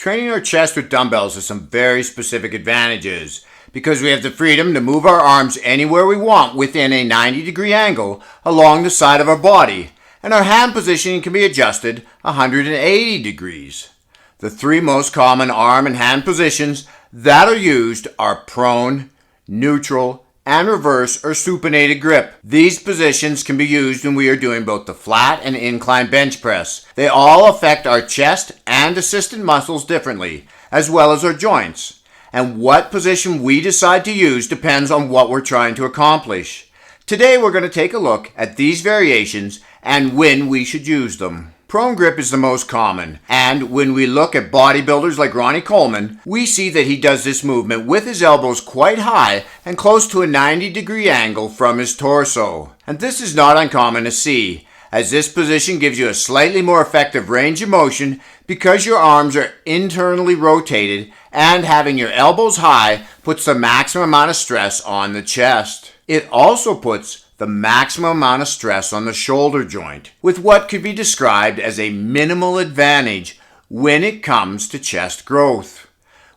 Training our chest with dumbbells has some very specific advantages because we have the freedom to move our arms anywhere we want within a 90-degree angle along the side of our body, and our hand positioning can be adjusted 180 degrees. The three most common arm and hand positions that are used are prone, neutral, and reverse or supinated grip. These positions can be used when we are doing both the flat and incline bench press. They all affect our chest and assistant muscles differently, as well as our joints. And what position we decide to use depends on what we're trying to accomplish. Today we're going to take a look at these variations and when we should use them. Prone grip is the most common, and when we look at bodybuilders like Ronnie Coleman, we see that he does this movement with his elbows quite high and close to a 90-degree angle from his torso. And this is not uncommon to see, as this position gives you a slightly more effective range of motion because your arms are internally rotated, and having your elbows high puts the maximum amount of stress on the chest. It also puts the maximum amount of stress on the shoulder joint, with what could be described as a minimal advantage when it comes to chest growth.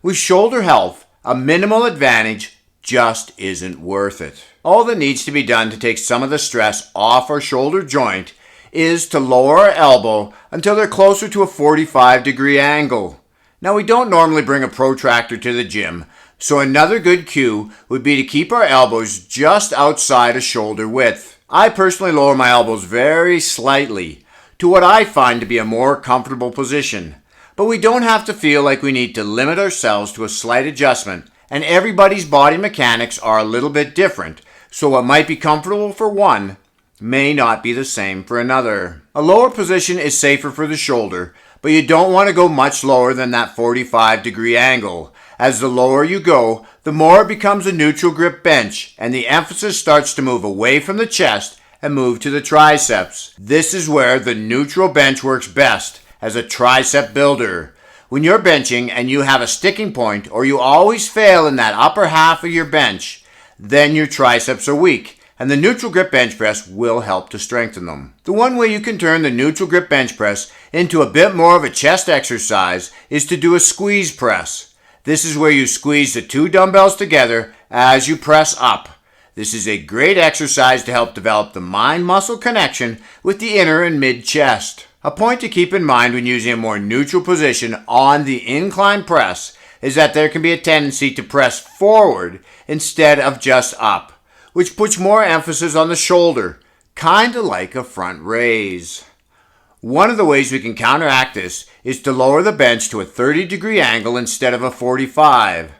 With shoulder health, a minimal advantage just isn't worth it. All that needs to be done to take some of the stress off our shoulder joint is to lower our elbow until they're closer to a 45-degree angle. Now, we don't normally bring a protractor to the gym, so another good cue would be to keep our elbows just outside of shoulder width. I personally lower my elbows very slightly to what I find to be a more comfortable position. But we don't have to feel like we need to limit ourselves to a slight adjustment, and everybody's body mechanics are a little bit different, so what might be comfortable for one may not be the same for another. A lower position is safer for the shoulder, but you don't want to go much lower than that 45-degree angle. As the lower you go, the more it becomes a neutral grip bench, and the emphasis starts to move away from the chest and move to the triceps. This is where the neutral bench works best as a tricep builder. When you're benching and you have a sticking point, or you always fail in that upper half of your bench, then your triceps are weak, and the neutral grip bench press will help to strengthen them. The one way you can turn the neutral grip bench press into a bit more of a chest exercise is to do a squeeze press. This is where you squeeze the two dumbbells together as you press up. This is a great exercise to help develop the mind-muscle connection with the inner and mid-chest. A point to keep in mind when using a more neutral position on the incline press is that there can be a tendency to press forward instead of just up, which puts more emphasis on the shoulder, kind of like a front raise. One of the ways we can counteract this is to lower the bench to a 30-degree angle instead of a 45.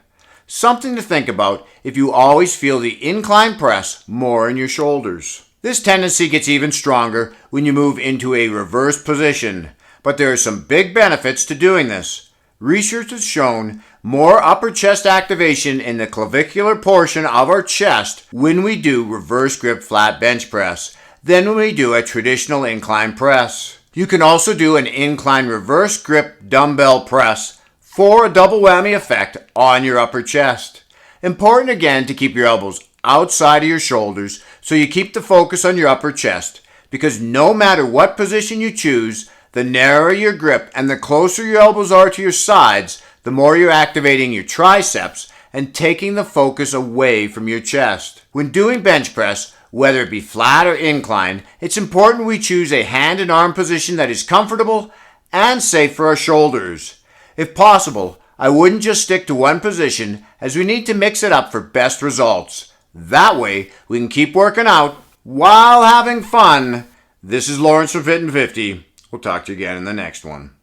Something to think about if you always feel the incline press more in your shoulders. This tendency gets even stronger when you move into a reverse position, but there are some big benefits to doing this. Research has shown more upper chest activation in the clavicular portion of our chest when we do reverse grip flat bench press than when we do a traditional incline press. You can also do an incline reverse grip dumbbell press for a double whammy effect on your upper chest. Important again to keep your elbows outside of your shoulders so you keep the focus on your upper chest, because no matter what position you choose, the narrower your grip and the closer your elbows are to your sides, the more you're activating your triceps and taking the focus away from your chest. When doing bench press, whether it be flat or incline, it's important we choose a hand and arm position that is comfortable and safe for our shoulders. If possible, I wouldn't just stick to one position, as we need to mix it up for best results. That way, we can keep working out while having fun. This is Lawrence from Fit and 50. We'll talk to you again in the next one.